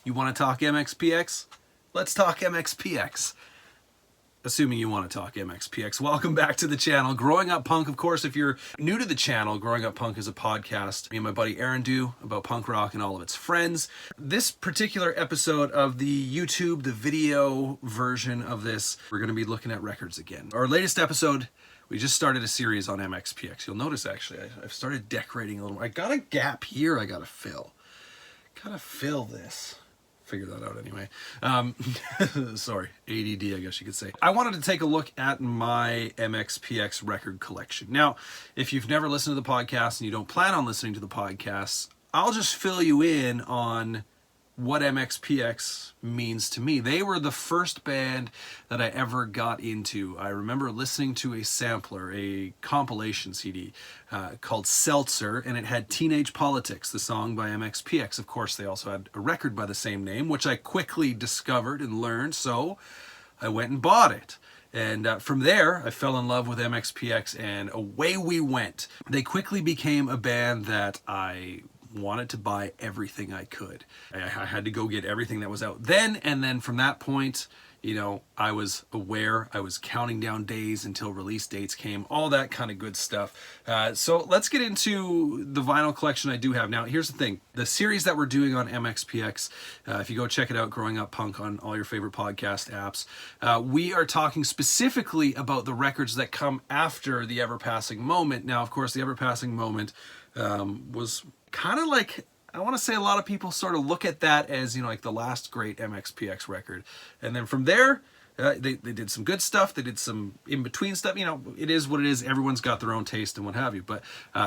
You want to talk Mxpx? Let's talk Mxpx. Assuming you want to talk Mxpx. Welcome back to the channel. Growing Up Punk, of course, if you're new to the channel, Growing Up Punk is a podcast me and my buddy Aaron do about punk rock and all of its friends. This particular episode of the YouTube, the video version of this, we're going to be looking at records again. Our latest episode, we just started a series on Mxpx. You'll notice, actually, I've started decorating a little more. I got a gap here I got to fill. Gotta fill this. Figure that out anyway. Sorry, ADD, I guess you could say. I wanted to take a look at my Mxpx record collection. Now, if you've never listened to the podcast and you don't plan on listening to the podcasts, I'll just fill you in on what Mxpx means to me. They were the first band that I ever got into. I remember listening to a sampler, a compilation CD called Seltzer, and it had Teenage Politics, the song by Mxpx. Of course, they also had a record by the same name, which I quickly discovered and learned, so I went and bought it. And from there, I fell in love with Mxpx, and away we went. They quickly became a band that I wanted to buy everything I could. I had to go get everything that was out then, and then from that point, you know, I was aware, I was counting down days until release dates came, all that kind of good stuff. So let's get into the vinyl collection I do have. Now, here's the thing. The series that we're doing on Mxpx, if you go check it out, Growing Up Punk on all your favorite podcast apps, we are talking specifically about the records that come after the Ever-Passing Moment. Now, of course, the Ever-Passing Moment was kind of like, I want to say a lot of people sort of look at that as, you know, like the last great Mxpx record. And then from there, they did some good stuff. They did some in-between stuff. You know, it is what it is. Everyone's got their own taste and what have you. But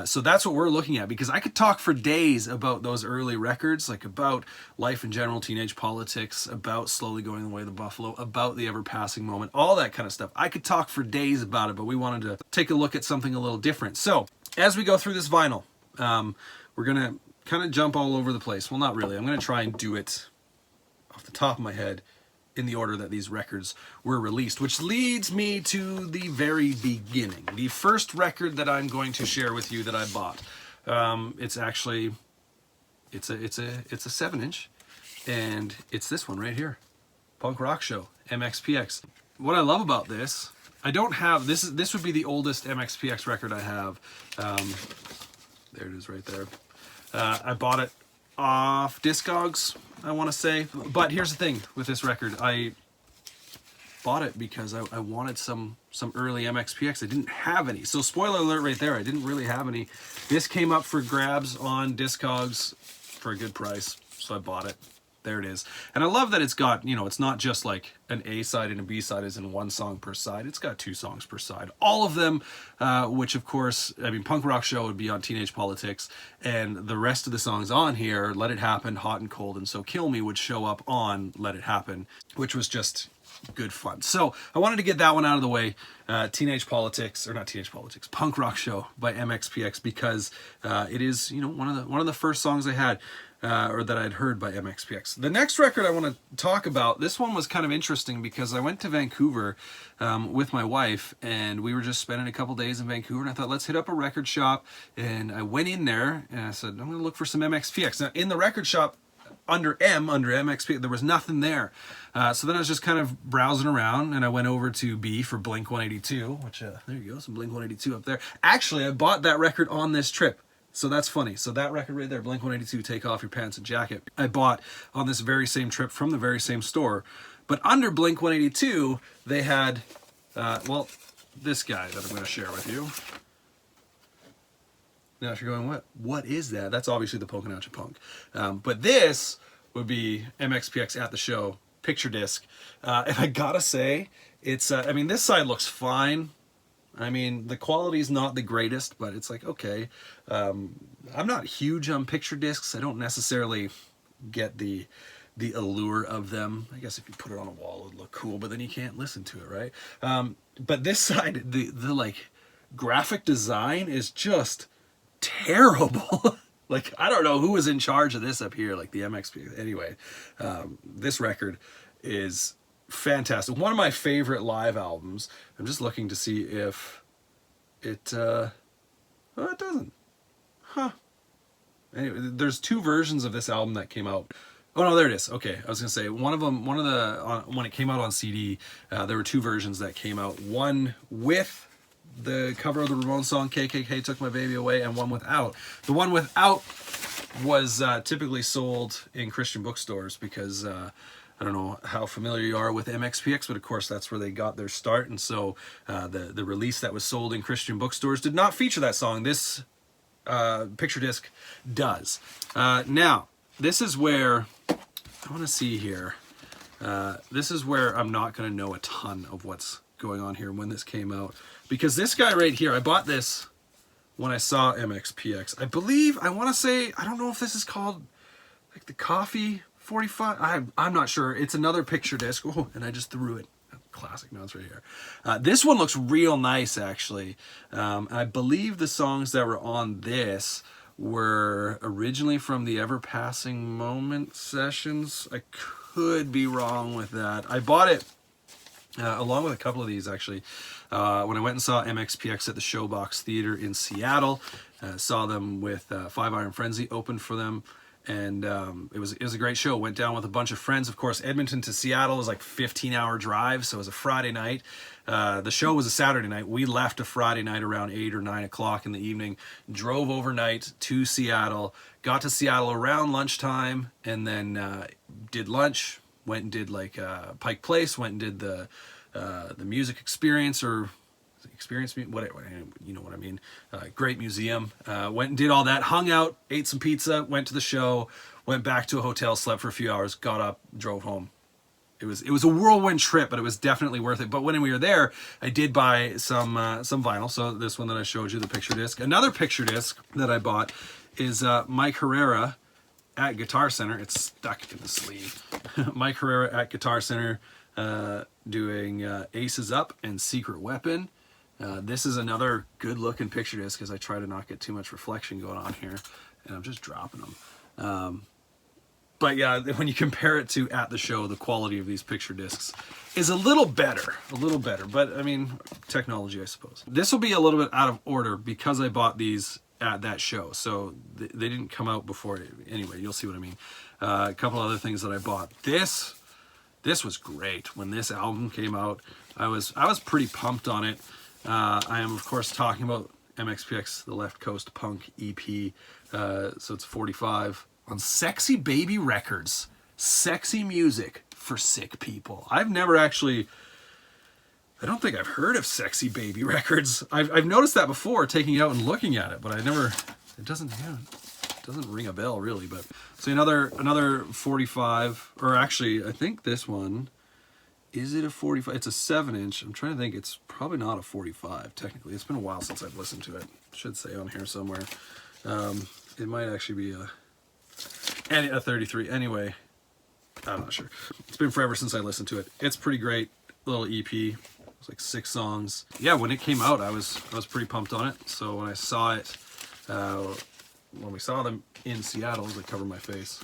so that's what we're looking at, because I could talk for days about those early records, like about life in general, Teenage Politics, about Slowly Going the Way of the Buffalo, about the Ever-Passing Moment, all that kind of stuff. I could talk for days about it, but we wanted to take a look at something a little different. So as we go through this vinyl, we're going to kind of jump all over the place. Well, not really. I'm going to try and do it off the top of my head in the order that these records were released, which leads me to the very beginning. The first record that I'm going to share with you that I bought. It's actually, it's a 7-inch, and it's this one right here. Punk Rock Show, Mxpx. What I love about this, I don't have, this would be the oldest Mxpx record I have. There it is right there. I bought it off Discogs, I want to say. But here's the thing with this record. I bought it because I wanted some early Mxpx. I didn't have any. So spoiler alert right there, I didn't really have any. This came up for grabs on Discogs for a good price, so I bought it. There it is. And I love that it's got, you know, it's not just like an A side and a B side is in one song per side. It's got 2 songs per side. All of them, which of course, I mean, Punk Rock Show would be on Teenage Politics, and the rest of the songs on here, Let It Happen, Hot and Cold, and So Kill Me would show up on Let It Happen, which was just good fun. So I wanted to get that one out of the way. Teenage Politics, or not Teenage Politics, Punk Rock Show by Mxpx, because it is, you know, one of the first songs I had. Or that I'd heard by Mxpx. The next record I want to talk about, this one was kind of interesting because I went to Vancouver with my wife, and we were just spending a couple days in Vancouver, and I thought, let's hit up a record shop. And I went in there and I said, I'm going to look for some Mxpx. Now, in the record shop, under Mxpx, there was nothing there. So then I was just kind of browsing around, and I went over to B for Blink 182, which, there you go, some Blink 182 up there. Actually, I bought that record on this trip. So that's funny. So that record right there, Blink 182, Take Off Your Pants and Jacket, I bought on this very same trip from the very same store. But under Blink 182, they had, well, this guy that I'm going to share with you. Now, if you're going, what is that? That's obviously the Poconacha Punk. But this would be Mxpx at the Show picture disc. And I gotta say, it's, I mean, this side looks fine. I mean, the quality's not the greatest, but it's like, okay. I'm not huge on picture discs. I don't necessarily get the allure of them. I guess if you put it on a wall, it'd look cool, but then you can't listen to it, right? But this side, the like graphic design is just terrible. Like, I don't know who was in charge of this up here, like the Mxpx. Anyway, this record is fantastic. One of my favorite live albums. I'm just looking to see if it, well, it doesn't. Huh. Anyway, there's 2 versions of this album that came out. Oh no, there it is. Okay, I was gonna say one of them. When it came out on CD, there were two versions that came out. One with the cover of the Ramones song "KKK Took My Baby Away," and one without. The one without was typically sold in Christian bookstores because I don't know how familiar you are with Mxpx, but of course that's where they got their start. And so the release that was sold in Christian bookstores did not feature that song. This picture disc does. Now, this is where I want to see here. This is where I'm not going to know a ton of what's going on here when this came out, because this guy right here, I bought this when I saw Mxpx. I believe, I want to say, I don't know if this is called like the Coffee 45. I'm not sure. It's another picture disc. Oh, and I just threw it. Classic notes right here. This one looks real nice, actually. I believe the songs that were on this were originally from the Ever Passing Moment sessions. I could be wrong with that. I bought it along with a couple of these, actually, when I went and saw Mxpx at the Showbox Theater in Seattle. Saw them with Five Iron Frenzy opened for them. And it was a great show. Went down with a bunch of friends. Of course, Edmonton to Seattle is like 15-hour drive, so it was a Friday night. The show was a Saturday night. We left a Friday night around 8 or 9 o'clock in the evening, drove overnight to Seattle, got to Seattle around lunchtime, and then did lunch, went and did like Pike Place, went and did the music experience, or experience, whatever, you know what I mean. Great museum. Went and did all that, hung out, ate some pizza, went to the show, went back to a hotel, slept for a few hours, got up, drove home. It was a whirlwind trip, but it was definitely worth it. But when we were there, I did buy some vinyl. So this one that I showed you, the picture disc. Another picture disc that I bought is Mike Herrera at Guitar Center. It's stuck in the sleeve. Mike Herrera at Guitar Center doing Aces Up and Secret Weapon. This is another good looking picture disc because I try to not get too much reflection going on here, and I'm just dropping them. But yeah, when you compare it to at the show, the quality of these picture discs is a little better, but I mean, technology, I suppose. This will be a little bit out of order because I bought these at that show, so they didn't come out before. Anyway, you'll see what I mean. A couple other things that I bought. This was great. When this album came out, I was pretty pumped on it. I am, of course, talking about Mxpx, the Left Coast Punk EP. So it's 45 on Sexy Baby Records. Sexy music for sick people. I've never actually, I don't think I've heard of Sexy Baby Records. I've noticed that before, taking it out and looking at it, but I never, it doesn't ring a bell really. But so another 45, or actually, I think this one, is it a 45? It's a 7-inch. I'm trying to think. It's probably not a 45, technically. It's been a while since I've listened to it. It should say on here somewhere. It might actually be a 33. Anyway, I'm not sure. It's been forever since I listened to it. It's pretty great. Little EP. It's like 6 songs. Yeah, when it came out, I was pretty pumped on it. So when I saw it, when we saw them in Seattle, I was like, cover my face.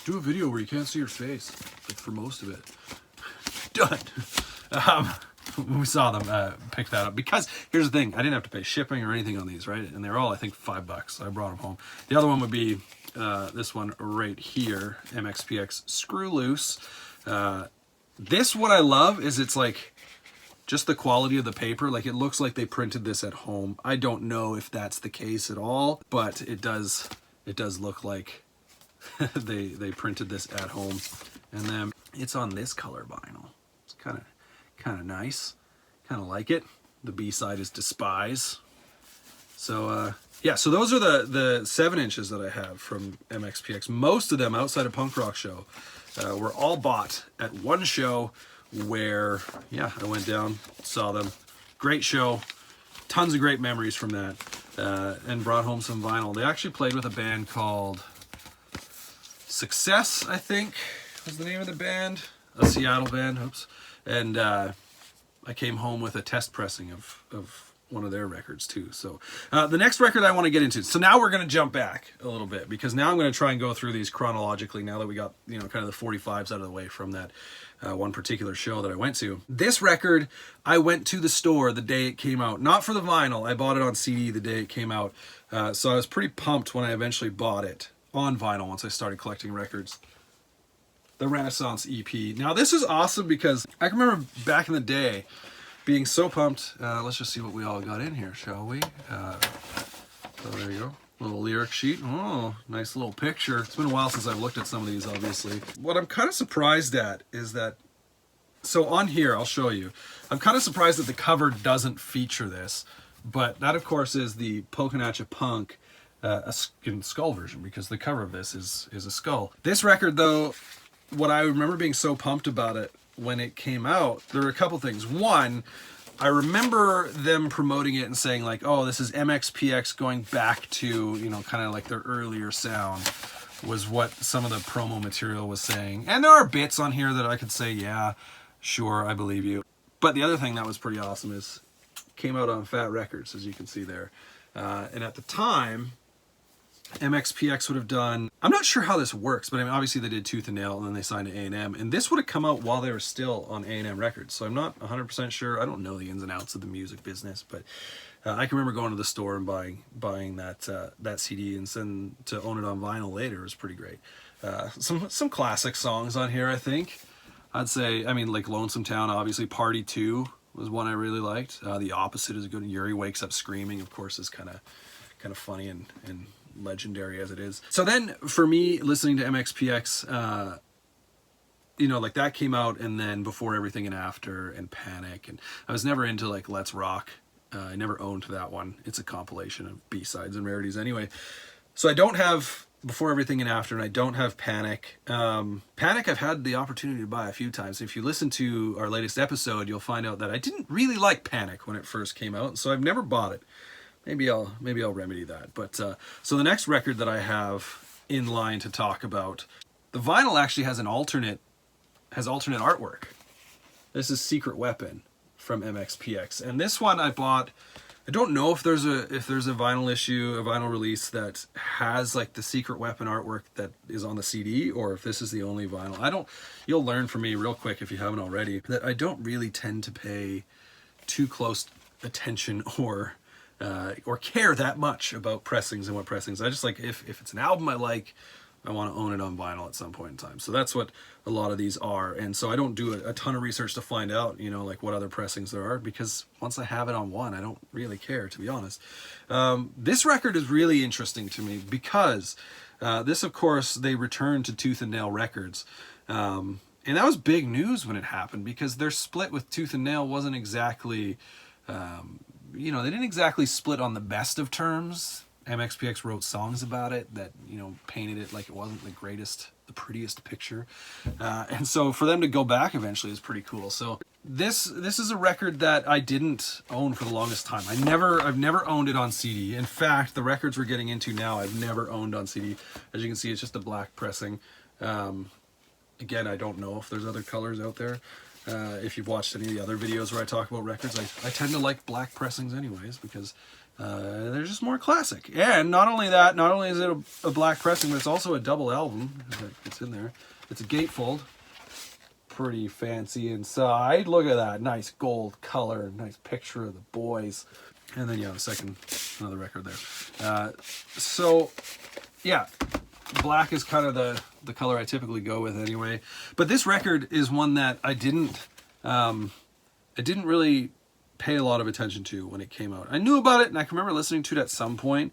Do a video where you can't see your face, like for most of it. Done. When we saw them pick that up, because here's the thing, I didn't have to pay shipping or anything on these, right? And they're all, I think, $5. So I brought them home. The other one would be this one right here, Mxpx Screw Loose. This, what I love is it's like just the quality of the paper. Like, it looks like they printed this at home. I don't know if that's the case at all, but it does look like they printed this at home. And then it's on this color vinyl. It's kind of nice. Kind of like it. The B-side is Despise. So yeah, so those are the 7 inches that I have from Mxpx. Most of them, outside of Punk Rock Show, were all bought at one show where, yeah, I went down, saw them. Great show. Tons of great memories from that. And brought home some vinyl. They actually played with a band called Success, I think was the name of the band. A Seattle band, oops. And I came home with a test pressing of one of their records too. So the next record I want to get into. So now we're going to jump back a little bit, because now I'm going to try and go through these chronologically now that we got, you know, kind of the 45s out of the way from that one particular show that I went to. This record, I went to the store the day it came out. Not for the vinyl. I bought it on CD the day it came out. So I was pretty pumped when I eventually bought it on vinyl once I started collecting records. the Renaissance EP. Now this is awesome because I can remember back in the day being so pumped. Let's just see what we all got in here, shall we? So there you go. Little lyric sheet. Oh, nice little picture. It's been a while since I've looked at some of these, obviously. What I'm kind of surprised at is that, so on here, I'll show you. I'm kind of surprised that the cover doesn't feature this, but that, of course, is the Pokin' At Ya Punk skull version, because the cover of this is a skull. This record, though, what I remember being so pumped about it when it came out, there were a couple things. One, I remember them promoting it and saying like, oh, this is Mxpx going back to, you know, kind of like their earlier sound, was what some of the promo material was saying. And there are bits on here that I could say, yeah, sure, I believe you. But the other thing that was pretty awesome is came out on Fat Records, as you can see there. And at the time, Mxpx would have done, I'm not sure how this works, but I mean, obviously they did Tooth and Nail and then they signed to A&M, and this would have come out while they were still on A&M Records. So I'm not 100% sure. I don't know the ins and outs of the music business, but I can remember going to the store and buying that CD and then to own it on vinyl later was pretty great. Some classic songs on here, I think. I'd say, I mean, like Lonesome Town, obviously. Party 2 was one I really liked. The Opposite is a good one. Yuri Wakes Up Screaming, of course, is kind of funny and legendary as it is. So then for me, listening to Mxpx, you know, like that came out, and then Before Everything and After and Panic, and I was never into like Let's Rock. I never owned that one. It's a compilation of B-sides and rarities anyway. So I don't have Before Everything and After, and I don't have Panic. Panic I've had the opportunity to buy a few times. If you listen to our latest episode, you'll find out that I didn't really like Panic when it first came out, so I've never bought it. Maybe I'll remedy that. But so the next record that I have in line to talk about, the vinyl actually has alternate artwork. This is Secret Weapon from Mxpx, and this one I bought. I don't know if there's a vinyl issue, a vinyl release that has like the Secret Weapon artwork that is on the CD, or if this is the only vinyl. You'll learn from me real quick if you haven't already that I don't really tend to pay too close attention or care that much about pressings and what pressings. I just like, if it's an album I like, I want to own it on vinyl at some point in time. So that's what a lot of these are. And so I don't do a ton of research to find out, you know, like what other pressings there are, because once I have it on one, I don't really care, to be honest. This record is really interesting to me because this, of course, they returned to Tooth and Nail Records. And that was big news when it happened, because their split with Tooth and Nail wasn't exactly... you know, they didn't exactly split on the best of terms. Mxpx wrote songs about it that, you know, painted it like it wasn't the greatest, the prettiest picture. And so for them to go back eventually is pretty cool. So this is a record that I didn't own for the longest time. I've never owned it on CD. In fact, the records we're getting into now, I've never owned on CD. As you can see, it's just a black pressing. Again, I don't know if there's other colors out there. If you've watched any of the other videos where I talk about records, I tend to like black pressings anyways, because they're just more classic. And not only that, not only is it a black pressing, but it's also a double album. It's in there. It's a gatefold. Pretty fancy inside. Look at that. Nice gold color. Nice picture of the boys. And then you have another record there. So, yeah. Black is kind of the color I typically go with anyway. But this record is one that I didn't really pay a lot of attention to when it came out. I knew about it, and I can remember listening to it at some point,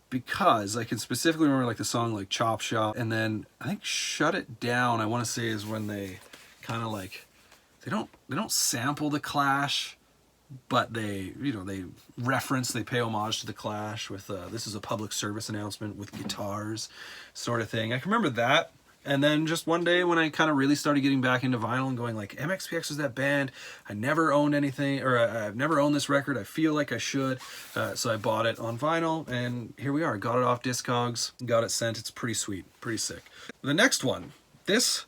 because I can specifically remember like the song like Chop Shop, and then I think Shut It Down, I want to say, is when they kind of like, they don't sample the Clash, but they pay homage to the Clash with this is a public service announcement with guitars sort of thing. I can remember that. And then just one day when I kind of really started getting back into vinyl and going like, Mxpx was that band. I never owned anything, or I've never owned this record. I feel like I should. So I bought it on vinyl, and here we are. Got it off Discogs, got it sent. It's pretty sweet, pretty sick. The next one, this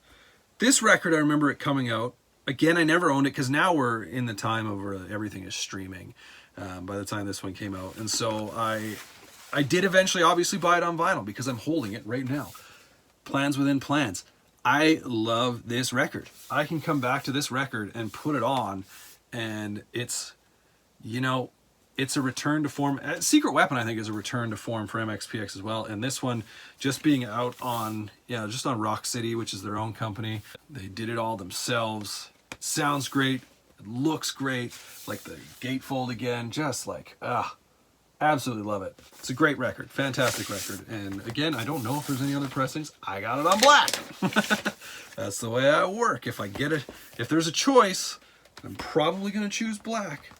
record, I remember it coming out. Again, I never owned it, because now we're in the time of where everything is streaming by the time this one came out. And so I did eventually obviously buy it on vinyl, because I'm holding it right now. Plans Within Plans. I love this record. I can come back to this record and put it on, and it's, you know, it's a return to form. Secret Weapon, I think, is a return to form for MXPX as well. And this one, just being out on, just on Rock City, which is their own company. They did it all themselves. Sounds great. It looks great. Like the gatefold again, just like, absolutely love it. It's a great record, fantastic record. And again, I don't know if there's any other pressings. I got it on black. That's the way I work. If I get it, if there's a choice, I'm probably gonna choose black.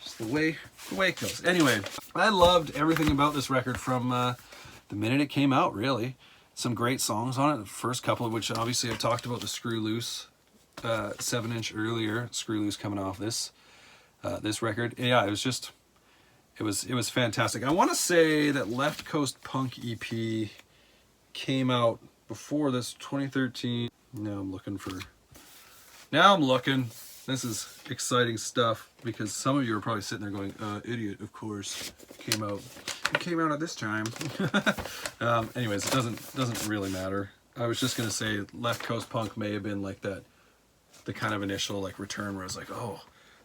Just the way it goes. Anyway, I loved everything about this record from the minute it came out, really. Some great songs on it. The first couple of which, obviously, I talked about the Screw Loose 7-inch earlier. Screw Loose coming off this record. Yeah, it was just, it was fantastic. I want to say that Left Coast Punk EP came out before this, 2013. Now I'm looking. This is exciting stuff because some of you are probably sitting there going, idiot, of course, it came out at this time. Anyways, it doesn't really matter. I was just gonna say Left Coast Punk may have been like that, the kind of initial like return where I was like, oh,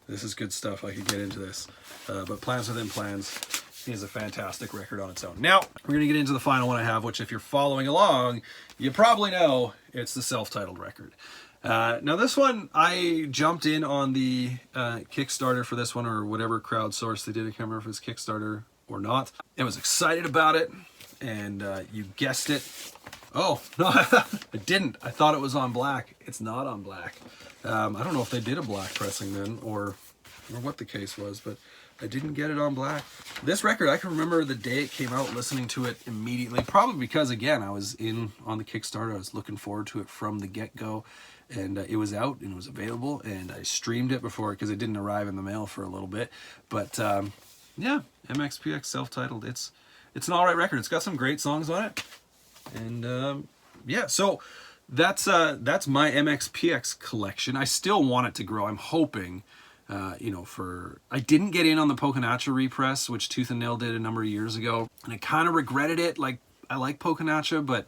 this is good stuff, I could get into this. But Plans Within Plans is a fantastic record on its own. Now, we're gonna get into the final one I have, which if you're following along, you probably know it's the self-titled record. Now this one, I jumped in on the Kickstarter for this one, or whatever crowdsource they did. I can't remember if it was Kickstarter or not. I was excited about it, and you guessed it. Oh, no, I didn't. I thought it was on black. It's not on black. I don't know if they did a black pressing then, or what the case was, but I didn't get it on black. This record, I can remember the day it came out, listening to it immediately, probably because, again, I was in on the Kickstarter. I was looking forward to it from the get-go. And it was out and it was available, and I streamed it before because it didn't arrive in the mail for a little bit. But yeah, MXPX self-titled. It's an all right record. It's got some great songs on it, and yeah. So that's my MXPX collection. I still want it to grow. I'm hoping, I didn't get in on the Poconacha repress, which Tooth and Nail did a number of years ago, and I kind of regretted it. Like, I like Poconacha, but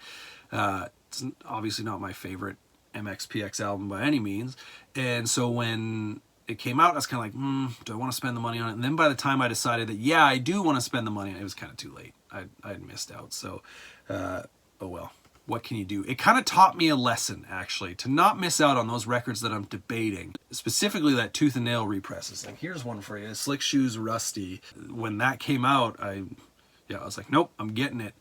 it's obviously not my favorite MXPX album by any means. And so when it came out, I was kind of like, do I want to spend the money on it? And then by the time I decided that, yeah, I do want to spend the money, it was kind of too late. I had missed out. So, oh well, what can you do? It kind of taught me a lesson, actually, to not miss out on those records that I'm debating. Specifically that Tooth and Nail represses. Like, here's one for you, Slick Shoes Rusty. When that came out, I was like, nope, I'm getting it.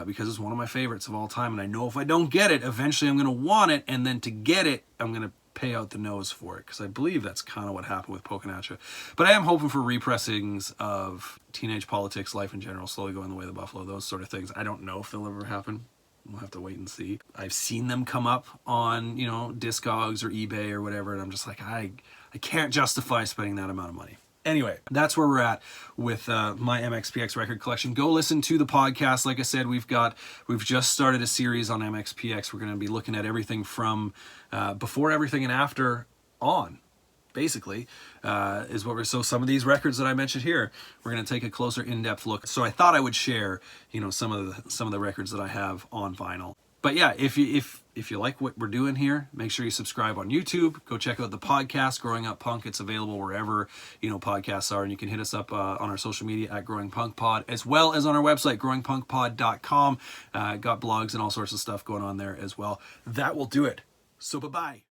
Because it's one of my favorites of all time, and I know if I don't get it, eventually I'm going to want it, and then to get it, I'm going to pay out the nose for it, because I believe that's kind of what happened with Poconacha. But I am hoping for repressings of Teenage Politics, Life in General, Slowly Going the Way of the Buffalo, those sort of things. I don't know if they'll ever happen. We'll have to wait and see. I've seen them come up on, Discogs or eBay or whatever, and I'm just like, I can't justify spending that amount of money. Anyway, that's where we're at with my MXPX record collection. Go listen to the podcast. Like I said, we've just started a series on MXPX. We're going to be looking at everything from before, everything, and after on, basically, is what we're. So some of these records that I mentioned here, we're going to take a closer, in-depth look. So I thought I would share, some of the records that I have on vinyl. But yeah, if you like what we're doing here, make sure you subscribe on YouTube. Go check out the podcast, Growing Up Punk. It's available wherever, podcasts are. And you can hit us up on our social media at Growing Punk Pod, as well as on our website, growingpunkpod.com. Got blogs and all sorts of stuff going on there as well. That will do it. So bye-bye.